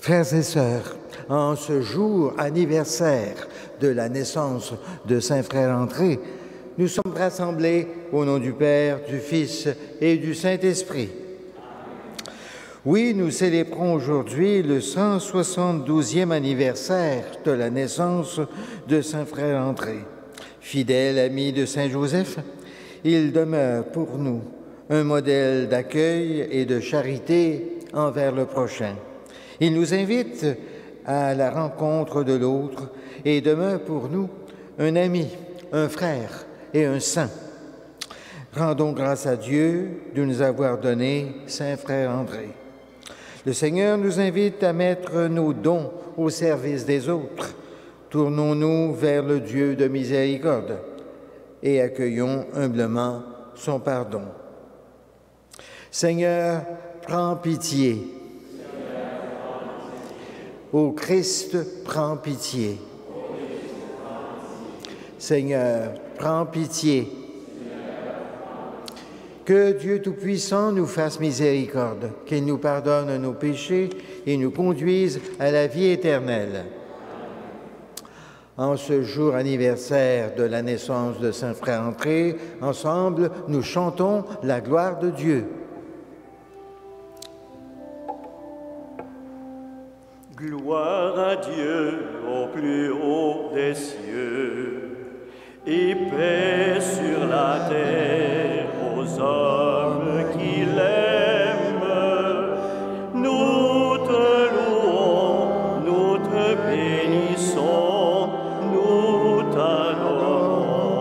Frères et sœurs, en ce jour anniversaire de la naissance de Saint Frère André, nous sommes rassemblés au nom du Père, du Fils et du Saint-Esprit. Oui, nous célébrons aujourd'hui le 172e anniversaire de la naissance de Saint Frère André. Fidèle ami de Saint Joseph, il demeure pour nous un modèle d'accueil et de charité envers le prochain. Il nous invite à la rencontre de l'autre et demeure pour nous un ami, un frère et un saint. Rendons grâce à Dieu de nous avoir donné Saint Frère André. Le Seigneur nous invite à mettre nos dons au service des autres. Tournons-nous vers le Dieu de miséricorde et accueillons humblement son pardon. Seigneur, prends pitié. Ô Christ, prends pitié. Seigneur, prends pitié. Que Dieu Tout-Puissant nous fasse miséricorde, qu'il nous pardonne nos péchés et nous conduise à la vie éternelle. En ce jour anniversaire de la naissance de Saint Frère André, ensemble, nous chantons la gloire de Dieu. Gloire à Dieu au plus haut des cieux, et paix sur la terre aux hommes qui l'aiment. Nous te louons, nous te bénissons, nous t'adorons,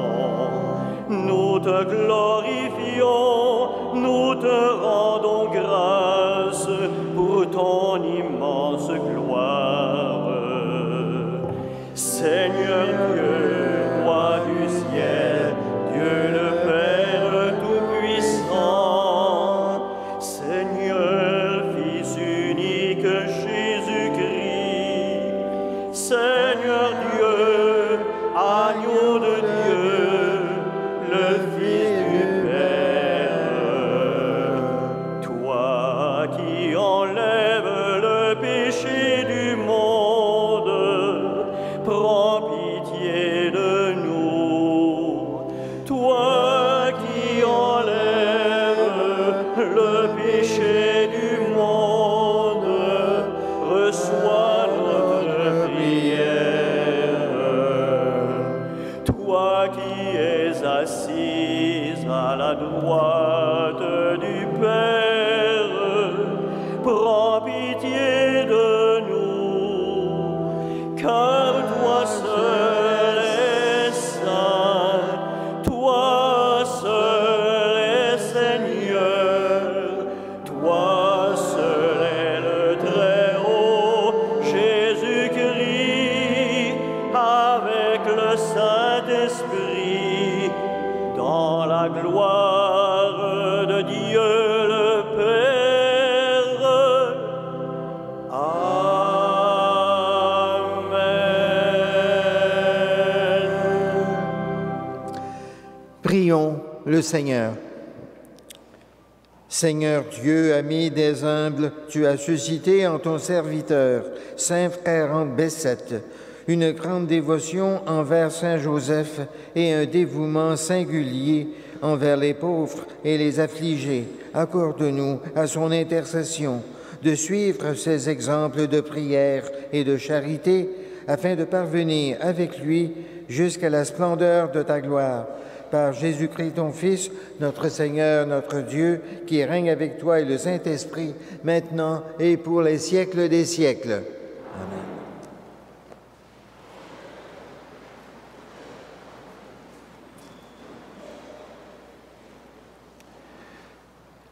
nous te glorifions, nous te rendons grâce pour ton immense gloire. Seigneur Dieu, roi du ciel, Dieu le Père Tout-Puissant, Seigneur Fils unique Jésus-Christ, Seigneur Dieu, agneau de Dieu, le Fils du Père, toi qui enlèves le péché du monde, prends pitié de nous. Toi qui enlèves le péché du monde, reçois notre prière. Toi qui es assise à la droite du Père, prends pitié de nous, car toi seul es saint, toi seul es Seigneur, toi seul es le Très-Haut, Jésus-Christ, avec le Saint-Esprit, dans la gloire de Dieu le Père. Amen. Prions le Seigneur. Seigneur Dieu, ami des humbles, tu as suscité en ton serviteur, Saint Frère André Bessette, une grande dévotion envers Saint Joseph et un dévouement singulier envers les pauvres et les affligés. Accorde-nous, à son intercession, de suivre ses exemples de prière et de charité, afin de parvenir avec lui jusqu'à la splendeur de ta gloire. Par Jésus-Christ, ton Fils, notre Seigneur, notre Dieu, qui règne avec toi et le Saint-Esprit, maintenant et pour les siècles des siècles. Amen.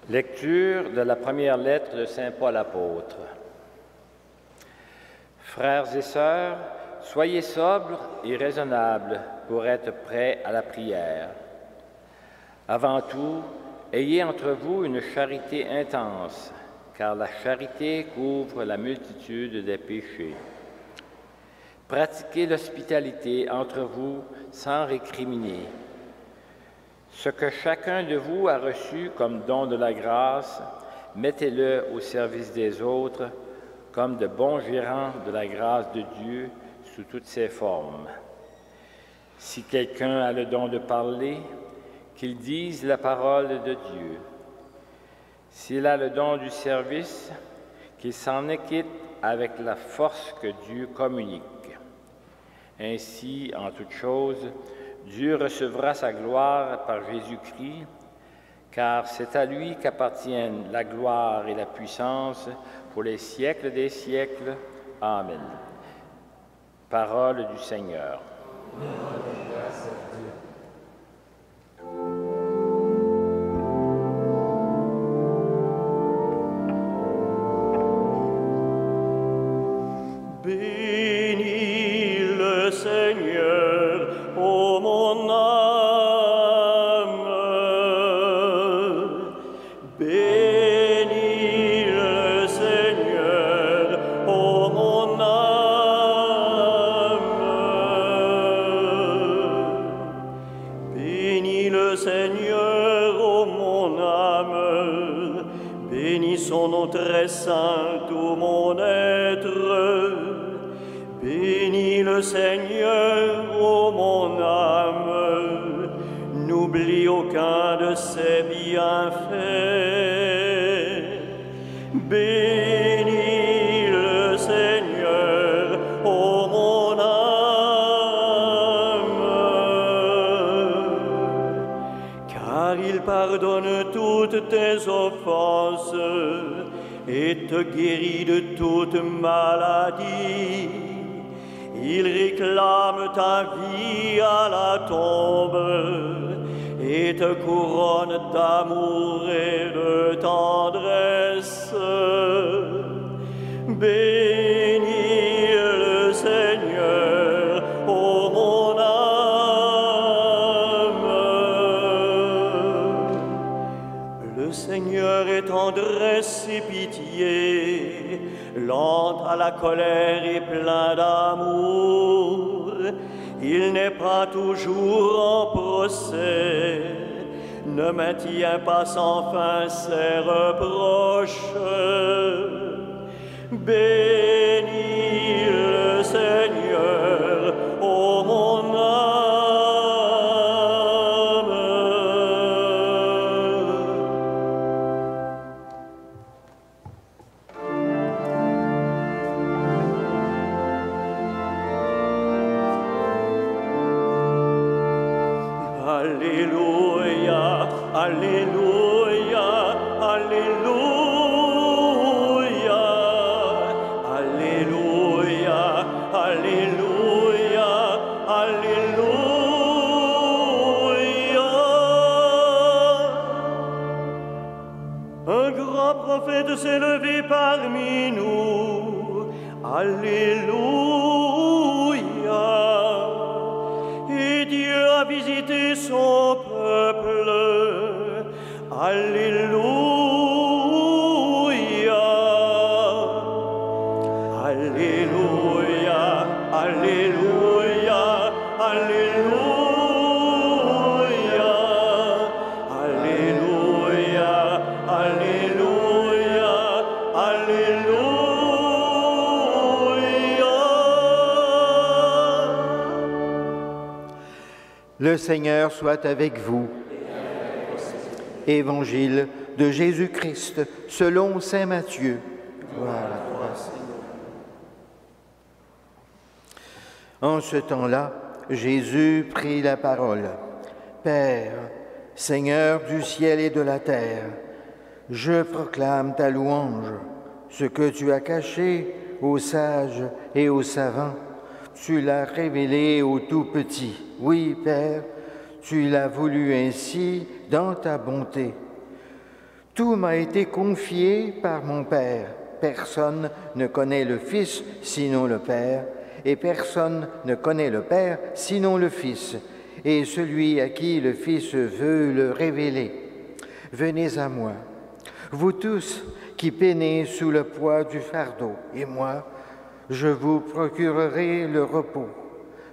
Lecture de la première lettre de Saint Paul apôtre. Frères et sœurs, soyez sobres et raisonnables pour être prêts à la prière. Avant tout, ayez entre vous une charité intense, car la charité couvre la multitude des péchés. Pratiquez l'hospitalité entre vous sans récriminer. Ce que chacun de vous a reçu comme don de la grâce, mettez-le au service des autres comme de bons gérants de la grâce de Dieu sous toutes ses formes. Si quelqu'un a le don de parler, qu'il dise la parole de Dieu. S'il a le don du service, qu'il s'en acquitte avec la force que Dieu communique. Ainsi, en toutes choses, Dieu recevra sa gloire par Jésus-Christ, car c'est à lui qu'appartiennent la gloire et la puissance pour les siècles des siècles. Amen. Parole du Seigneur. Bénis le Seigneur, ô mon âme. Bénis le Seigneur, ô mon âme. Bénis le Seigneur, ô mon âme. Bénis son nom très saint, tout mon être. Bénis le Seigneur, ô mon âme, n'oublie aucun de ses bienfaits. Bénis le Seigneur, ô mon âme, car il pardonne toutes tes offenses et te guérit de toute maladie. Il réclame ta vie à la tombe et te couronne d'amour et de tendresse. Bénis le Seigneur, ô mon âme. Le Seigneur est tendresse et pitié, lent à la colère et plein d'amour. Il n'est pas toujours en procès, ne maintient pas sans fin ses reproches. Bénis le Seigneur, ô mon âme. Alléluia, Alléluia, Alléluia, Alléluia, Alléluia, Alléluia. Un grand prophète s'est levé parmi nous. Alléluia. Et Dieu a visité son peuple. Alléluia. Alléluia. Alléluia. Alléluia. Alléluia. Alléluia. Alléluia. Le Seigneur soit avec vous. Évangile de Jésus-Christ selon saint Matthieu. Gloire à toi, Seigneur. En ce temps-là, Jésus prit la parole. Père, Seigneur du ciel et de la terre, je proclame ta louange. Ce que tu as caché aux sages et aux savants, tu l'as révélé aux tout-petits. Oui, Père, tu l'as voulu ainsi dans ta bonté. Tout m'a été confié par mon Père. Personne ne connaît le Fils sinon le Père, et personne ne connaît le Père sinon le Fils, et celui à qui le Fils veut le révéler. Venez à moi, vous tous qui peinez sous le poids du fardeau, et moi, je vous procurerai le repos.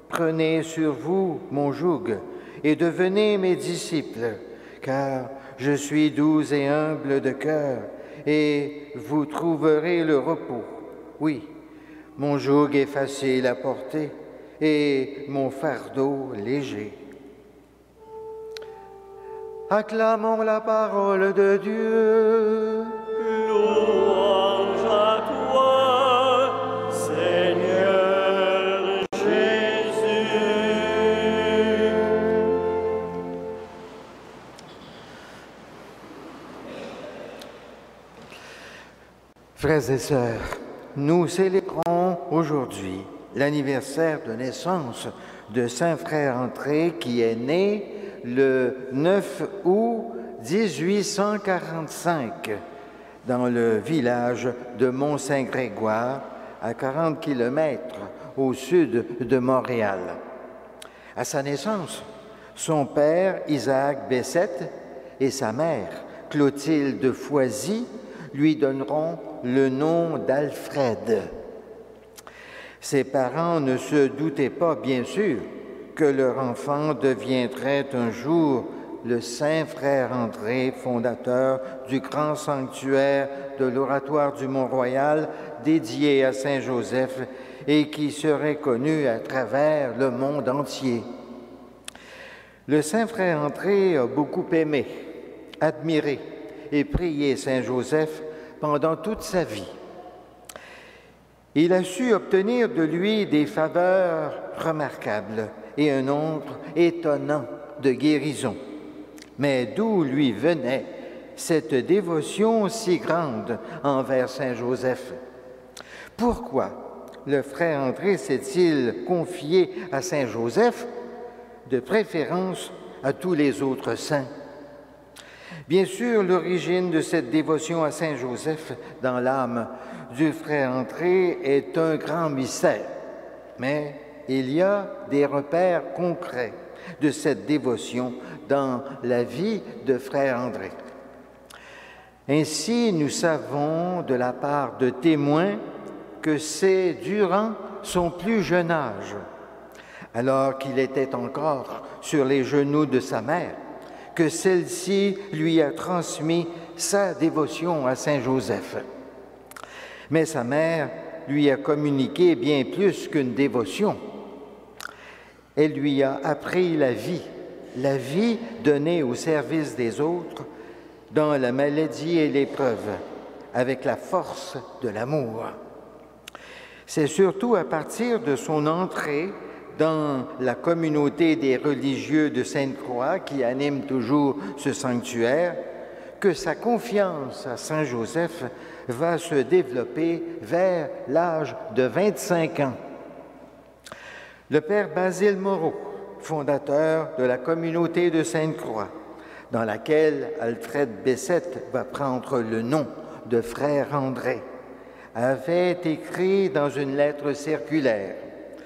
Prenez sur vous mon joug et devenez mes disciples, car je suis doux et humble de cœur, et vous trouverez le repos. Oui, mon joug est facile à porter et mon fardeau léger. Acclamons la parole de Dieu. Louange à toi, Seigneur Jésus. Frères et sœurs, nous célébrons aujourd'hui l'anniversaire de naissance de Saint Frère André qui est né le 9 août 1845 dans le village de Mont-Saint-Grégoire, à 40 km au sud de Montréal. À sa naissance, son père, Isaac Bessette, et sa mère, Clotilde Foisy, lui donneront le nom d'Alfred. Ses parents ne se doutaient pas, bien sûr, que leur enfant deviendrait un jour le Saint Frère André, fondateur du grand sanctuaire de l'Oratoire du Mont-Royal dédié à Saint Joseph et qui serait connu à travers le monde entier. Le Saint Frère André a beaucoup aimé, admiré et prié Saint Joseph pendant toute sa vie. Il a su obtenir de lui des faveurs remarquables et un nombre étonnant de guérisons. Mais d'où lui venait cette dévotion si grande envers Saint Joseph? Pourquoi le frère André s'est-il confié à Saint Joseph, de préférence à tous les autres saints? Bien sûr, l'origine de cette dévotion à Saint Joseph dans l'âme du frère André est un grand mystère, mais il y a des repères concrets de cette dévotion dans la vie de frère André. Ainsi, nous savons de la part de témoins que c'est durant son plus jeune âge, alors qu'il était encore sur les genoux de sa mère, que celle-ci lui a transmis sa dévotion à Saint Joseph. Mais sa mère lui a communiqué bien plus qu'une dévotion. Elle lui a appris la vie donnée au service des autres dans la maladie et l'épreuve, avec la force de l'amour. C'est surtout à partir de son entrée dans la communauté des religieux de Sainte-Croix, qui anime toujours ce sanctuaire, que sa confiance à Saint Joseph va se développer vers l'âge de 25 ans. Le père Basile Moreau, fondateur de la communauté de Sainte-Croix, dans laquelle Alfred Bessette va prendre le nom de frère André, avait écrit dans une lettre circulaire: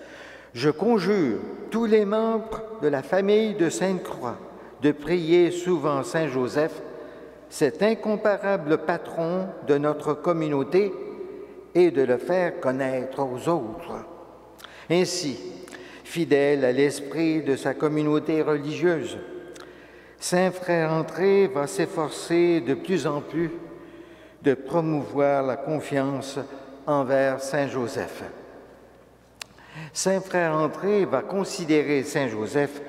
« Je conjure tous les membres de la famille de Sainte-Croix de prier souvent Saint Joseph, cet incomparable patron de notre communauté, et de le faire connaître aux autres. Ainsi, fidèle à l'esprit de sa communauté religieuse, Saint Frère André va s'efforcer de plus en plus de promouvoir la confiance envers Saint Joseph. Saint Frère André va considérer Saint Joseph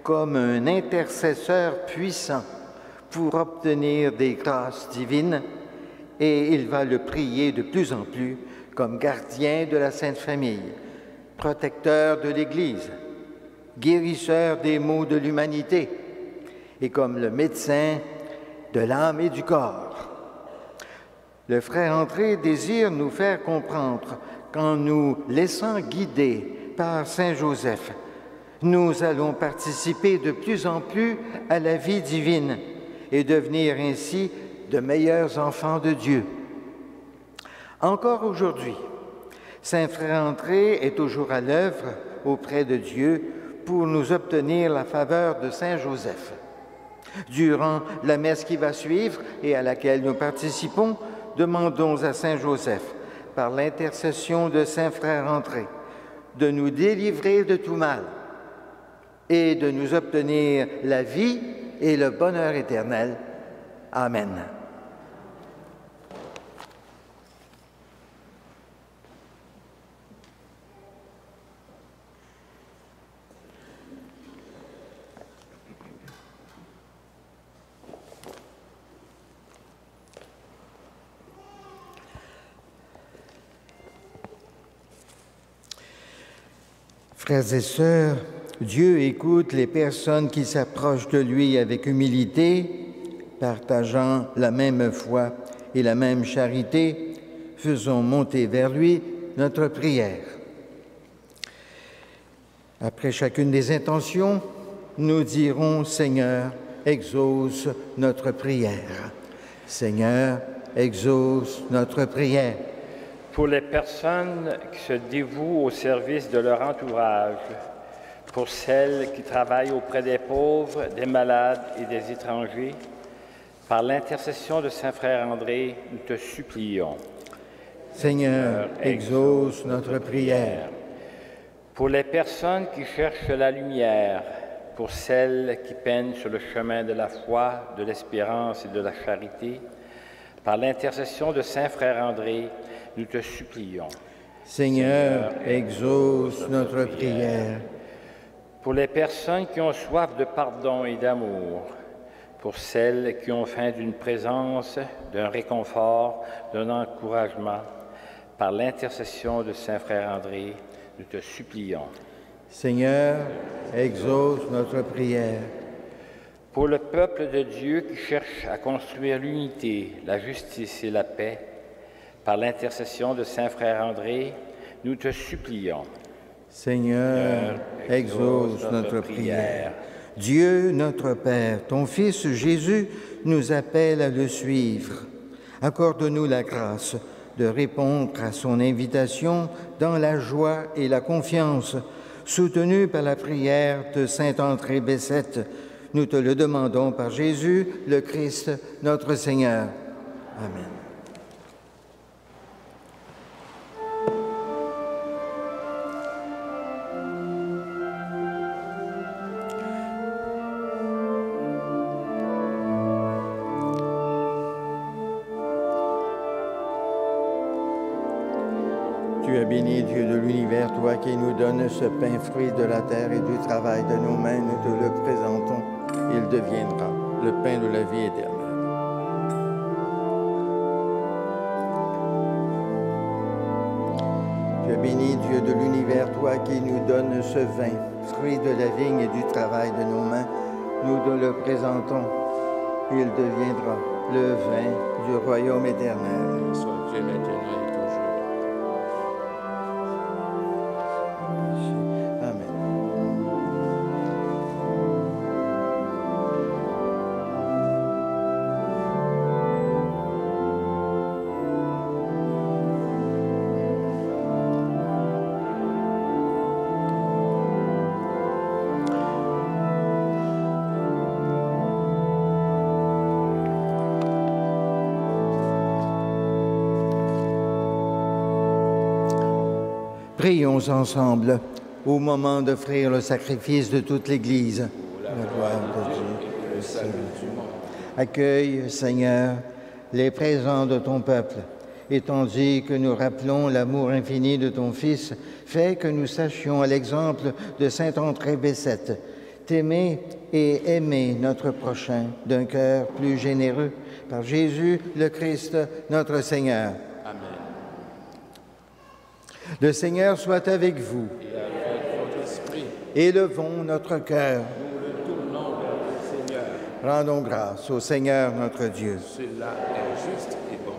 comme un intercesseur puissant pour obtenir des grâces divines et il va le prier de plus en plus comme gardien de la Sainte Famille, protecteur de l'Église, guérisseur des maux de l'humanité et comme le médecin de l'âme et du corps. Le frère André désire nous faire comprendre qu'en nous laissant guider par Saint Joseph, nous allons participer de plus en plus à la vie divine et devenir ainsi de meilleurs enfants de Dieu. Encore aujourd'hui, Saint Frère André est toujours à l'œuvre auprès de Dieu pour nous obtenir la faveur de Saint Joseph. Durant la messe qui va suivre et à laquelle nous participons, demandons à Saint Joseph, par l'intercession de Saint Frère André, de nous délivrer de tout mal et de nous obtenir la vie et le bonheur éternel. Amen. Frères et sœurs, Dieu écoute les personnes qui s'approchent de lui avec humilité, partageant la même foi et la même charité. Faisons monter vers lui notre prière. Après chacune des intentions, nous dirons « Seigneur, exauce notre prière ». Seigneur, exauce notre prière. Pour les personnes qui se dévouent au service de leur entourage, pour celles qui travaillent auprès des pauvres, des malades et des étrangers, par l'intercession de Saint Frère André, nous te supplions. Seigneur, exauce notre prière. Pour les personnes qui cherchent la lumière, pour celles qui peinent sur le chemin de la foi, de l'espérance et de la charité, par l'intercession de Saint Frère André, nous te supplions. Seigneur, exauce notre prière. Pour les personnes qui ont soif de pardon et d'amour, pour celles qui ont faim d'une présence, d'un réconfort, d'un encouragement, par l'intercession de Saint Frère André, nous te supplions. Seigneur, exauce notre prière. Pour le peuple de Dieu qui cherche à construire l'unité, la justice et la paix, par l'intercession de Saint Frère André, nous te supplions. Seigneur, exauce notre prière. Dieu, notre Père, ton Fils Jésus nous appelle à le suivre. Accorde-nous la grâce de répondre à son invitation dans la joie et la confiance. Soutenu par la prière de Saint André Bessette, nous te le demandons par Jésus, le Christ, notre Seigneur. Amen. Tu es béni, Dieu de l'univers, toi qui nous donnes ce pain, fruit de la terre et du travail de nos mains, nous te le présentons. Il deviendra le pain de la vie éternelle. Tu es béni, Dieu de l'univers, toi qui nous donnes ce vin, fruit de la vigne et du travail de nos mains, nous te le présentons. Il deviendra le vin du royaume éternel. Soit Dieu maintenant et toujours. Prions ensemble au moment d'offrir le sacrifice de toute l'Église. La gloire de Dieu, le salut du monde. Accueille, Seigneur, les présents de ton peuple, et tandis que nous rappelons l'amour infini de ton Fils, fais que nous sachions, à l'exemple de saint André Bessette, t'aimer et aimer notre prochain d'un cœur plus généreux. Par Jésus, le Christ, notre Seigneur. Amen. Le Seigneur soit avec vous. Et avec votre esprit, Élevons notre cœur. nous le tournons vers le Seigneur. Rendons grâce au Seigneur notre Dieu. Cela est juste et bon.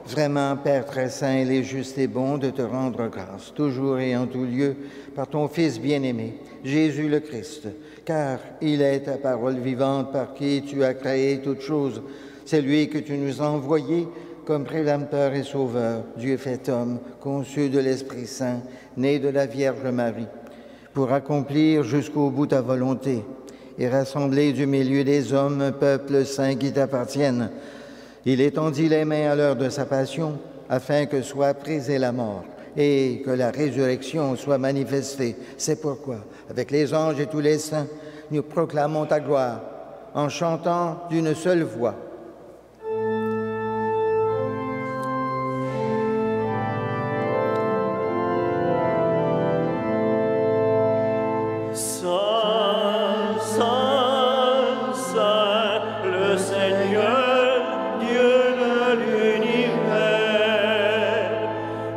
Vraiment, Père très saint, il est juste et bon de te rendre grâce, toujours et en tout lieu, par ton Fils bien-aimé, Jésus le Christ, car il est ta parole vivante par qui tu as créé toutes choses. C'est lui que tu nous as envoyé comme Rédempteur et Sauveur, Dieu fait homme, conçu de l'Esprit Saint, né de la Vierge Marie, pour accomplir jusqu'au bout ta volonté et rassembler du milieu des hommes un peuple saint qui t'appartienne. Il étendit les mains à l'heure de sa passion, afin que soit brisée la mort et que la résurrection soit manifestée. C'est pourquoi, avec les anges et tous les saints, nous proclamons ta gloire en chantant d'une seule voix.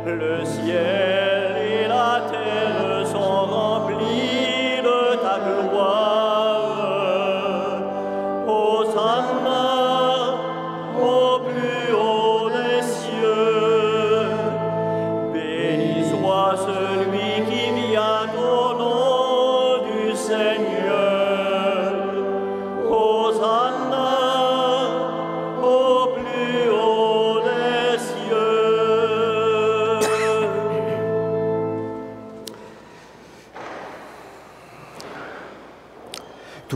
Le ciel et la terre sont remplis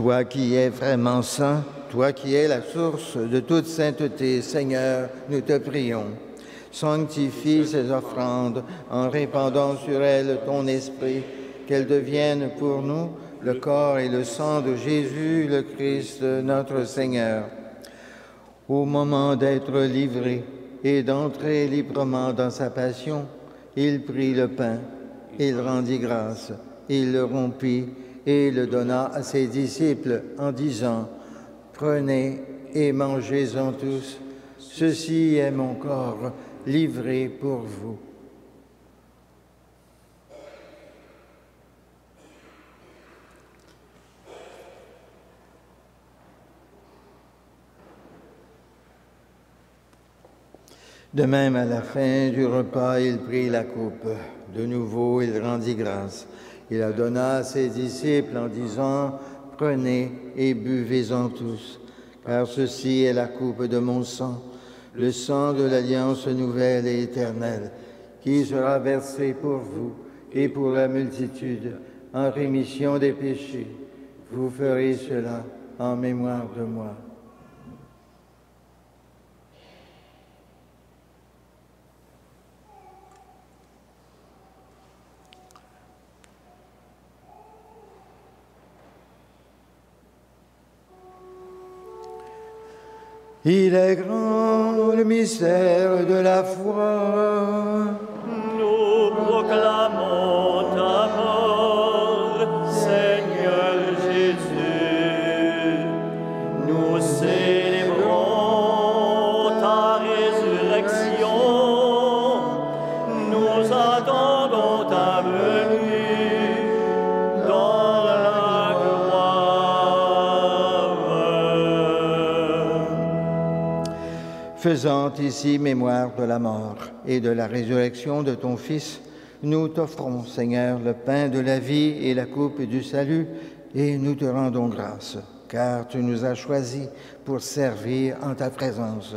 Toi qui es vraiment saint, toi qui es la source de toute sainteté, Seigneur, nous te prions. Sanctifie ces offrandes en répandant sur elles ton esprit, qu'elles deviennent pour nous le corps et le sang de Jésus, le Christ, notre Seigneur. Au moment d'être livré et d'entrer librement dans sa passion, il prit le pain, il rendit grâce, il le rompit et le donna à ses disciples en disant « Prenez et mangez-en tous, ceci est mon corps livré pour vous. » De même, à la fin du repas, il prit la coupe. De nouveau, il rendit grâce. Il la donna à ses disciples en disant « Prenez et buvez-en tous, car ceci est la coupe de mon sang, le sang de l'alliance nouvelle et éternelle, qui sera versé pour vous et pour la multitude en rémission des péchés. Vous ferez cela en mémoire de moi. » Il est grand le mystère de la foi. Nous proclamons ta mort, Seigneur Jésus. Nous célébrons ta résurrection. Nous attendons ta venue dans la gloire. Faisant ici mémoire de la mort et de la résurrection de ton Fils, nous t'offrons, Seigneur, le pain de la vie et la coupe du salut, et nous te rendons grâce, car tu nous as choisis pour servir en ta présence.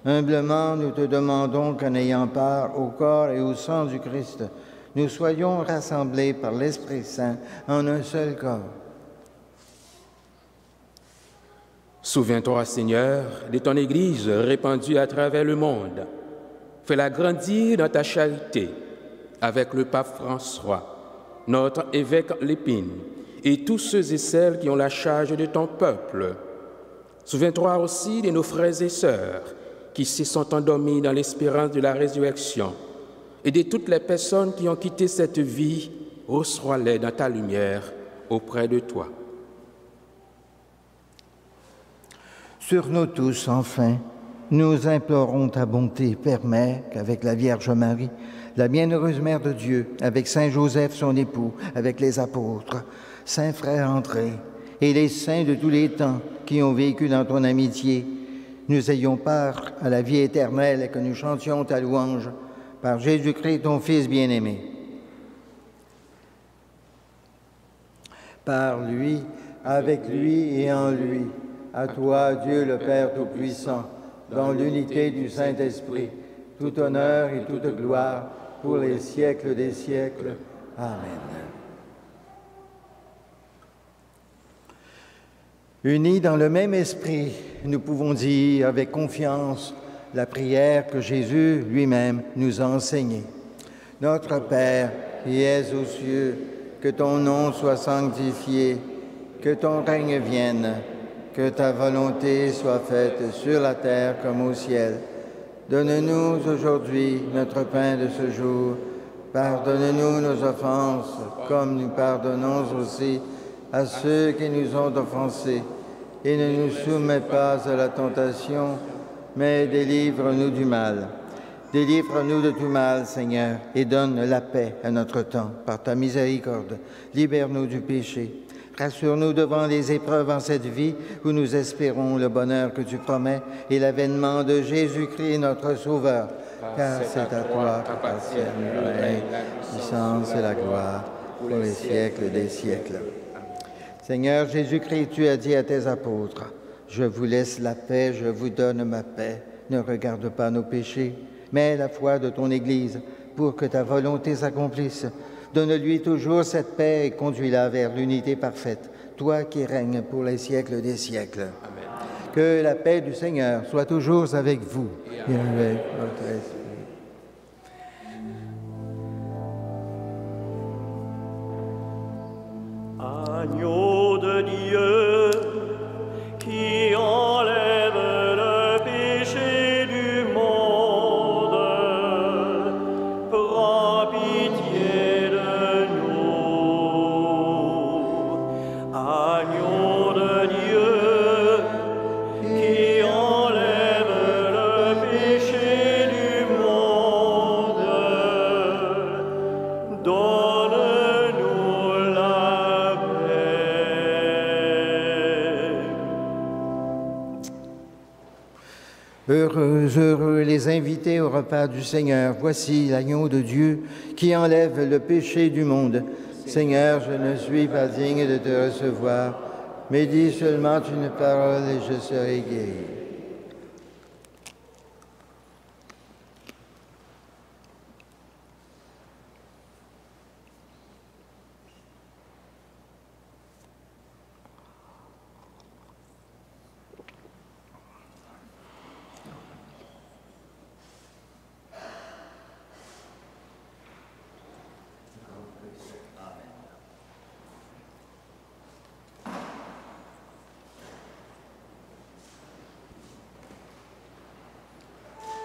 Humblement, nous te demandons qu'en ayant part au corps et au sang du Christ, nous soyons rassemblés par l'Esprit Saint en un seul corps. Souviens-toi, Seigneur, de ton Église répandue à travers le monde. Fais-la grandir dans ta charité avec le pape François, notre évêque Lépine, et tous ceux et celles qui ont la charge de ton peuple. Souviens-toi aussi de nos frères et sœurs qui se sont endormis dans l'espérance de la résurrection, et de toutes les personnes qui ont quitté cette vie, reçois-les dans ta lumière auprès de toi. Sur nous tous, enfin, nous implorons ta bonté. Permets qu'avec la Vierge Marie, la bienheureuse Mère de Dieu, avec Saint Joseph, son époux, avec les apôtres, Saint Frère André et les saints de tous les temps qui ont vécu dans ton amitié, nous ayons part à la vie éternelle et que nous chantions ta louange par Jésus-Christ, ton Fils bien-aimé. Par lui, avec lui et en lui, à toi, Dieu le Père Tout-Puissant, dans l'unité du Saint-Esprit, tout honneur et toute gloire pour les siècles des siècles. Amen. Unis dans le même esprit, nous pouvons dire avec confiance la prière que Jésus lui-même nous a enseignée. Notre Père, qui es aux cieux, que ton nom soit sanctifié, que ton règne vienne, que ta volonté soit faite sur la terre comme au ciel. Donne-nous aujourd'hui notre pain de ce jour. Pardonne-nous nos offenses, comme nous pardonnons aussi à ceux qui nous ont offensés. Et ne nous soumets pas à la tentation, mais délivre-nous du mal. Délivre-nous de tout mal, Seigneur, et donne la paix à notre temps par ta miséricorde. Libère-nous du péché. Rassure-nous devant les épreuves en cette vie où nous espérons le bonheur que tu promets et l'avènement de Jésus-Christ, notre Sauveur. Car c'est à toi qu'appartiennent le règne, la puissance et la gloire pour les siècles des siècles. Seigneur Jésus-Christ, tu as dit à tes apôtres, « Je vous laisse la paix, je vous donne ma paix. Ne regarde pas nos péchés, mais la foi de ton Église, pour que ta volonté s'accomplisse. Donne-lui toujours cette paix et conduis-la vers l'unité parfaite, toi qui règnes pour les siècles des siècles. Amen. Que la paix du Seigneur soit toujours avec vous et avec votre esprit. Agneau de Dieu, qui enlève le péché du monde, prends pitié de nous. Agneau de Dieu, qui enlève le péché du monde, donne-nous la Heureux, heureux les invités au repas du Seigneur. Voici l'agneau de Dieu qui enlève le péché du monde. Seigneur, je ne suis pas digne de te recevoir, mais dis seulement une parole et je serai guéri.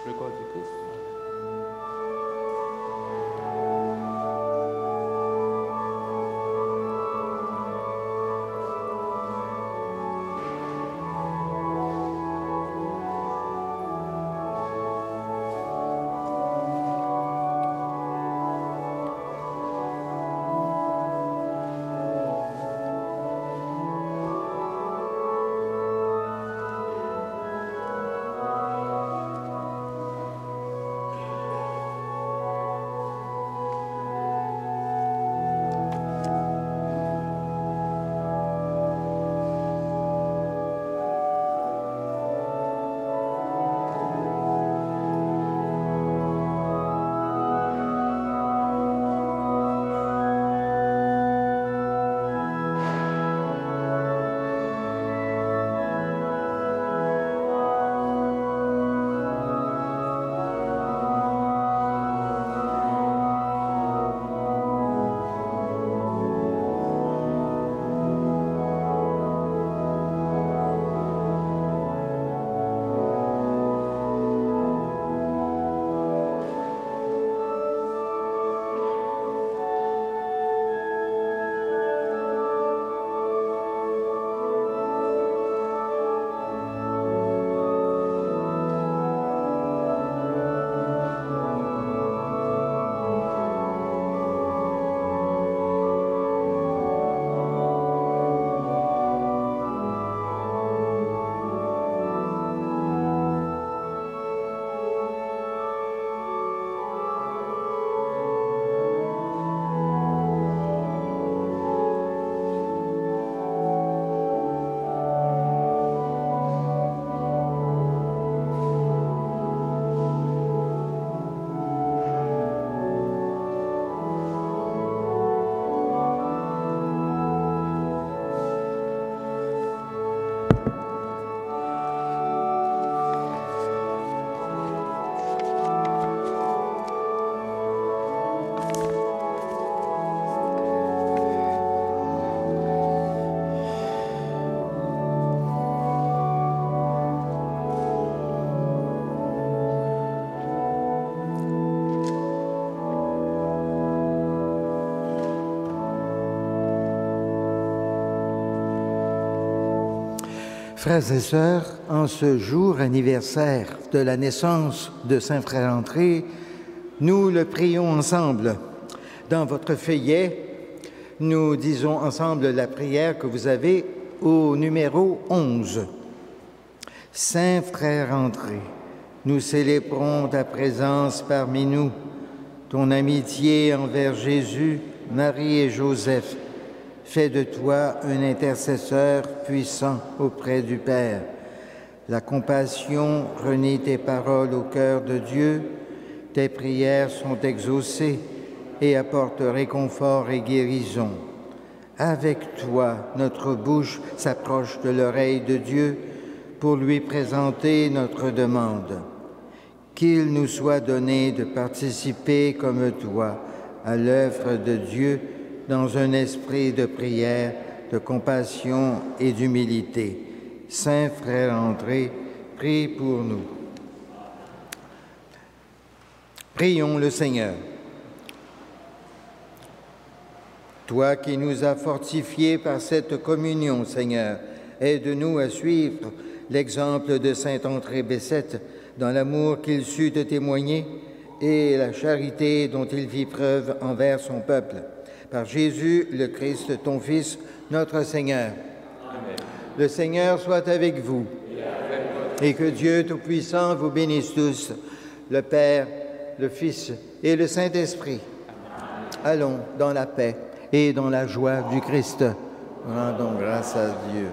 Le corps du Christ. Frères et sœurs, en ce jour anniversaire de la naissance de Saint Frère André, nous le prions ensemble. Dans votre feuillet, nous disons ensemble la prière que vous avez au numéro 11. Saint Frère André, nous célébrons ta présence parmi nous, ton amitié envers Jésus, Marie et Joseph. Fais de toi un intercesseur puissant auprès du Père. La compassion renie tes paroles au cœur de Dieu, tes prières sont exaucées et apportent réconfort et guérison. Avec toi, notre bouche s'approche de l'oreille de Dieu pour lui présenter notre demande. Qu'il nous soit donné de participer comme toi à l'œuvre de Dieu dans un esprit de prière, de compassion et d'humilité. Saint Frère André, prie pour nous. Prions le Seigneur. Toi qui nous as fortifiés par cette communion, Seigneur, aide-nous à suivre l'exemple de saint André Bessette dans l'amour qu'il sut te témoigner et la charité dont il fit preuve envers son peuple. Par Jésus, le Christ, ton Fils, notre Seigneur. Amen. Le Seigneur soit avec vous et que Dieu Tout-Puissant vous bénisse tous, le Père, le Fils et le Saint-Esprit. Allons dans la paix et dans la joie du Christ. Rendons grâce à Dieu.